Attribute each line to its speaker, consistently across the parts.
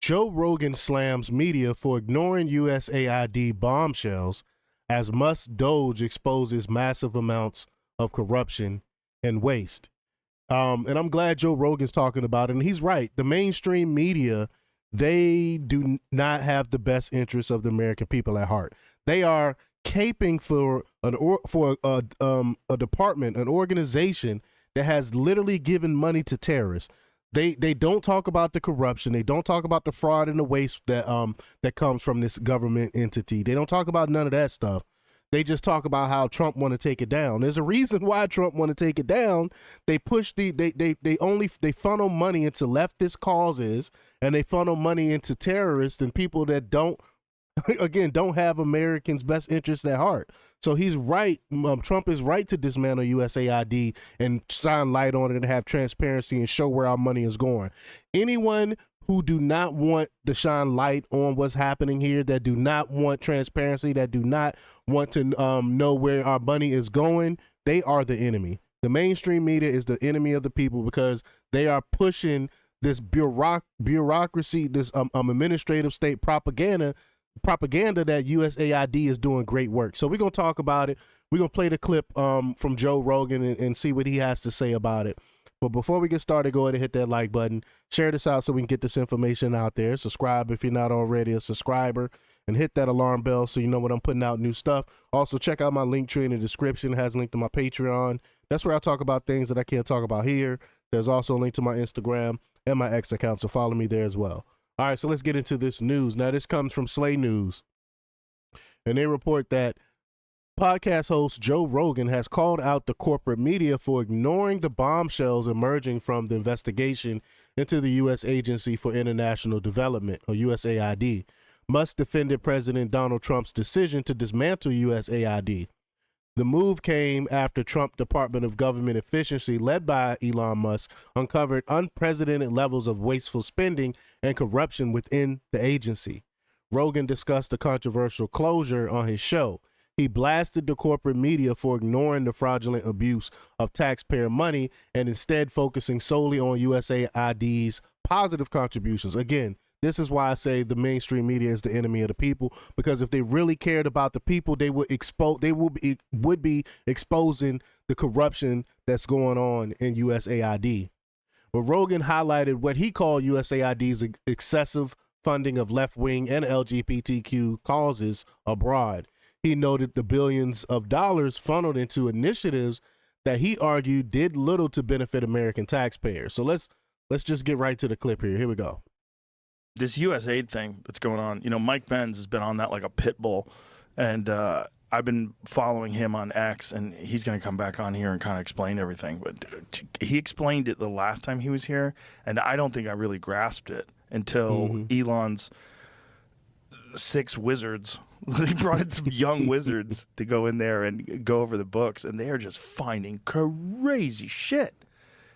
Speaker 1: Joe Rogan slams media for ignoring USAID bombshells as Musk Doge exposes massive amounts of corruption and waste. And I'm glad Joe Rogan's talking about it. And he's right. The mainstream media, they do not have the best interests of the American people at heart. They are caping for a department, an organization that has literally given money to terrorists. They don't talk about the corruption. They don't talk about the fraud and the waste that comes from this government entity. They don't talk about none of that stuff. They just talk about how Trump want to take it down. There's a reason why Trump want to take it down. They push they funnel money into leftist causes, and they funnel money into terrorists and people that don't have Americans' best interests at heart. So he's right. Trump is right to dismantle USAID and shine light on it and have transparency and show where our money is going. Anyone who do not want to shine light on what's happening here, that do not want transparency, that do not want to know where our money is going, they are the enemy. The mainstream media is the enemy of the people because they are pushing this bureaucracy, this administrative state propaganda that USAID is doing great work. So we're going to talk about it. We're going to play the clip from Joe Rogan and see what he has to say about it. But before we get started, go ahead and hit that like button. Share this out so we can get this information out there. Subscribe if you're not already a subscriber. And hit that alarm bell so you know when I'm putting out new stuff. Also, check out my link tree in the description. It has a link to my Patreon. That's where I talk about things that I can't talk about here. There's also a link to my Instagram and my X account, so follow me there as well. All right, so let's get into this news. Now, this comes from Slay News. And they report that podcast host Joe Rogan has called out the corporate media for ignoring the bombshells emerging from the investigation into the U.S. Agency for International Development, or USAID. Musk defended President Donald Trump's decision to dismantle USAID. The move came after Trump Department of Government Efficiency, led by Elon Musk, uncovered unprecedented levels of wasteful spending and corruption within the agency. Rogan discussed the controversial closure on his show. He blasted the corporate media for ignoring the fraudulent abuse of taxpayer money and instead focusing solely on USAID's positive contributions. Again, this is why I say the mainstream media is the enemy of the people, because if they really cared about the people, they would be exposing the corruption that's going on in USAID. But Rogan highlighted what he called USAID's excessive funding of left-wing and LGBTQ causes abroad. He noted the billions of dollars funneled into initiatives that he argued did little to benefit American taxpayers. So let's just get right to the clip here. Here we go.
Speaker 2: This USAID thing that's going on, Mike Benz has been on that like a pit bull, and I've been following him on X, and he's going to come back on here and kind of explain everything. But he explained it the last time he was here, and I don't think I really grasped it until Elon's 6 wizards. He brought in some young wizards to go in there and go over the books, and they are just finding crazy shit.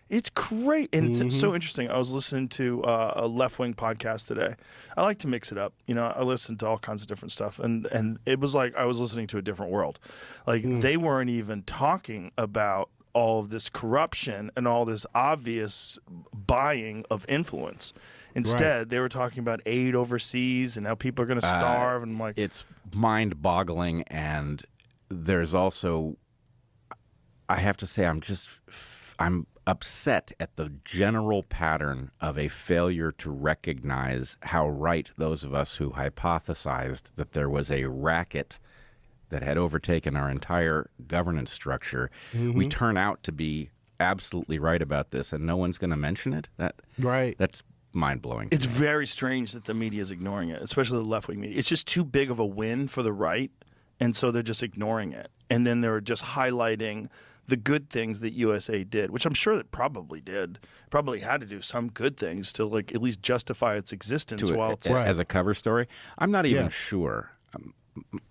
Speaker 2: It's great, and it's so interesting. I was listening to a left-wing podcast today. I like to mix it up. I listen to all kinds of different stuff, and it was like I was listening to a different world. Like they weren't even talking about all of this corruption and all this obvious buying of influence. Instead, they were talking about aid overseas and how people are going to starve. And I'm like,
Speaker 3: it's mind-boggling, and there's also, I have to say, I'm upset at the general pattern of a failure to recognize how right those of us who hypothesized that there was a racket that had overtaken our entire governance structure, we turn out to be absolutely right about this, and no one's going to mention it. That's mind-blowing.
Speaker 2: It's very strange that the media is ignoring it, especially the left-wing media. It's just too big of a win for the right, and so they're just ignoring it. And then they're just highlighting the good things that USA did, which I'm sure it probably did. Probably had to do some good things to like at least justify its existence while it's
Speaker 3: as a cover story. I'm not even sure.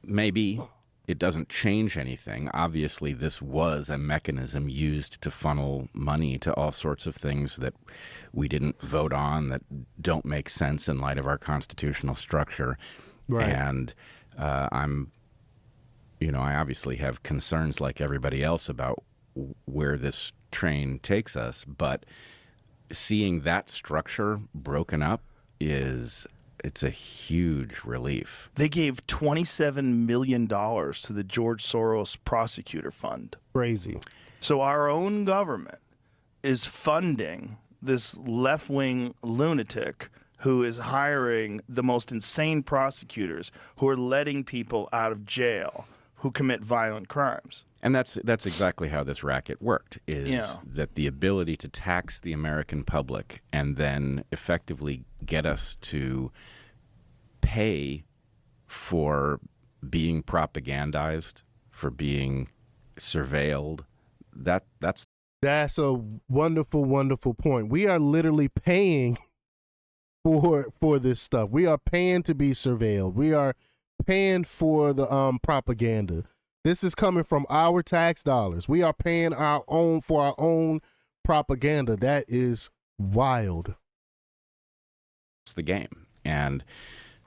Speaker 3: Maybe it doesn't change anything. Obviously, this was a mechanism used to funnel money to all sorts of things that we didn't vote on, that don't make sense in light of our constitutional structure. Right. And I obviously have concerns like everybody else about where this train takes us, but seeing that structure broken up it's a huge relief.
Speaker 2: They gave $27 million to the George Soros Prosecutor Fund.
Speaker 1: Crazy.
Speaker 2: So our own government is funding this left-wing lunatic who is hiring the most insane prosecutors who are letting people out of jail who commit violent crimes.
Speaker 3: And that's exactly how this racket worked, is that the ability to tax the American public and then effectively get us to pay for being propagandized, for being surveilled. That's
Speaker 1: a wonderful, wonderful point. We are literally paying for this stuff. We are paying to be surveilled. We are paying for the propaganda. This is coming from our tax dollars. We are paying for our own propaganda. That is wild.
Speaker 3: It's the game. And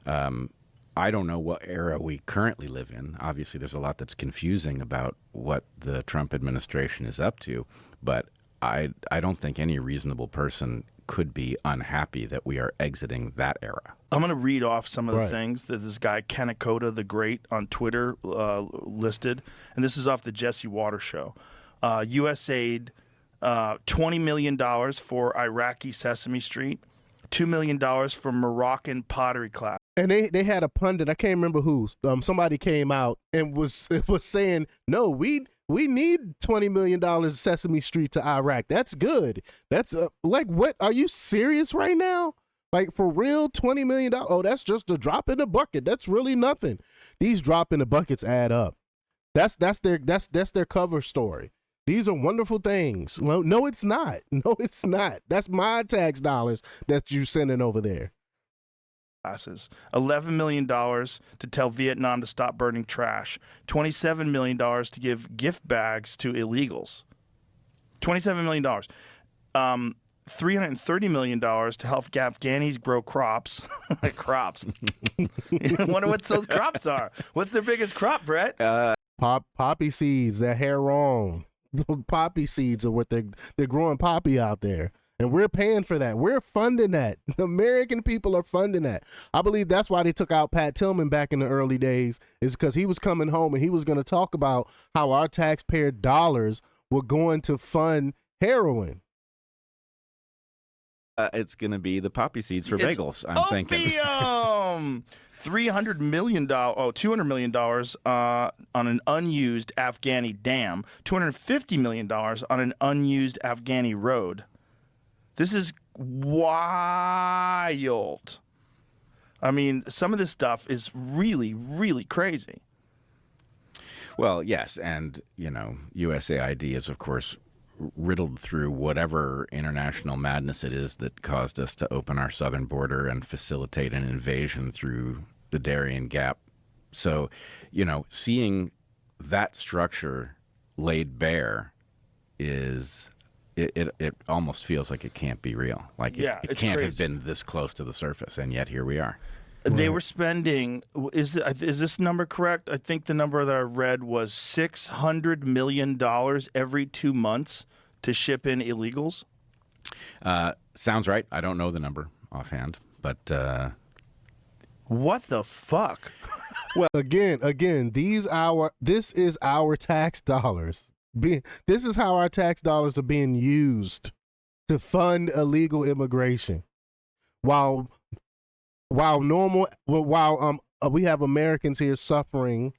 Speaker 3: I don't know what era we currently live in. Obviously, there's a lot that's confusing about what the Trump administration is up to, but I don't think any reasonable person could be unhappy that we are exiting that era.
Speaker 2: I'm going to read off some of the things that this guy, Kanakota the Great, on Twitter listed. And this is off the Jesse Waters show. USAID, $20 million for Iraqi Sesame Street, $2 million for Moroccan pottery class.
Speaker 1: And they had a pundit, I can't remember who, somebody came out and was saying, no, we need $20 million Sesame Street to Iraq. That's good. That's like, what? Are you serious right now? Like, for real, $20 million? Oh, that's just a drop in the bucket. That's really nothing. These drop in the buckets add up. That's their cover story. These are wonderful things. Well, no, it's not. No, it's not. That's my tax dollars that you sending over there.
Speaker 2: Classes. $11 million to tell Vietnam to stop burning trash. $27 million to give gift bags to illegals. $27 million. $330 million to help Afghanis grow crops. Like crops. I wonder what those crops are. What's their biggest crop, Brett?
Speaker 1: Poppy seeds. That hair wrong. Those poppy seeds are what they're growing poppy out there. And we're paying for that. We're funding that. The American people are funding that. I believe that's why they took out Pat Tillman back in the early days, is because he was coming home and he was going to talk about how our taxpayer dollars were going to fund heroin.
Speaker 3: It's going to be the poppy seeds for bagels, I'm thinking.
Speaker 2: $200 million on an unused Afghani dam, $250 million on an unused Afghani road. This is wild. I mean, some of this stuff is really, really crazy.
Speaker 3: Well, yes, and, USAID is, of course, riddled through whatever international madness it is that caused us to open our southern border and facilitate an invasion through the Darien Gap. So, seeing that structure laid bare is... It almost feels like it can't be real. Like it can't have been this close to the surface, and yet here we are.
Speaker 2: They were spending, is this number correct? I think the number that I read was $600 million every 2 months to ship in illegals.
Speaker 3: Sounds right. I don't know the number offhand, but...
Speaker 2: What the fuck?
Speaker 1: Well, again, this is our tax dollars. This is how our tax dollars are being used to fund illegal immigration. While we have Americans here suffering,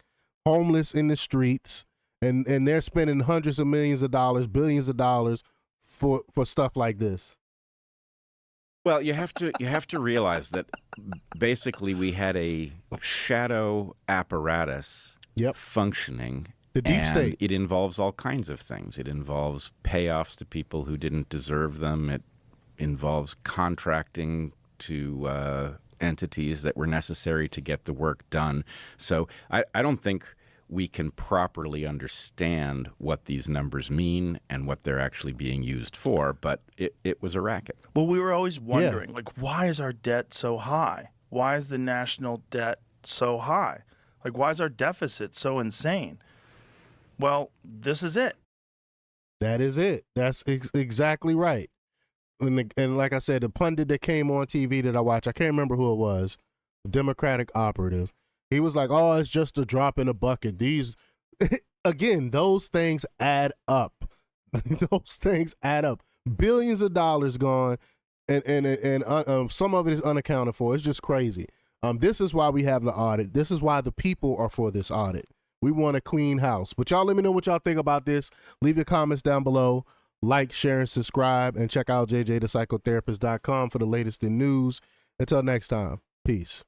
Speaker 1: homeless in the streets, and they're spending hundreds of millions of dollars, billions of dollars for stuff like this.
Speaker 3: Well, you have to realize that basically we had a shadow apparatus functioning.
Speaker 1: The deep state.
Speaker 3: It involves all kinds of things. It involves payoffs to people who didn't deserve them. It involves contracting to entities that were necessary to get the work done. So I don't think we can properly understand what these numbers mean and what they're actually being used for, but it was a racket.
Speaker 2: Well, we were always wondering, why is our debt so high? Why is the national debt so high? Like, why is our deficit so insane? Well, this is it.
Speaker 1: That is it. That's exactly right. and like I said, the pundit that came on TV that I watched, I can't remember who it was, Democratic operative. He was like, "Oh, it's just a drop in a bucket." These, again, those things add up. Those things add up. Billions of dollars gone, and some of it is unaccounted for. It's just crazy. This is why we have the audit. This is why the people are for this audit. We want a clean house. But y'all let me know what y'all think about this. Leave your comments down below. Like, share, and subscribe. And check out jjthepsychotherapist.com for the latest in news. Until next time, peace.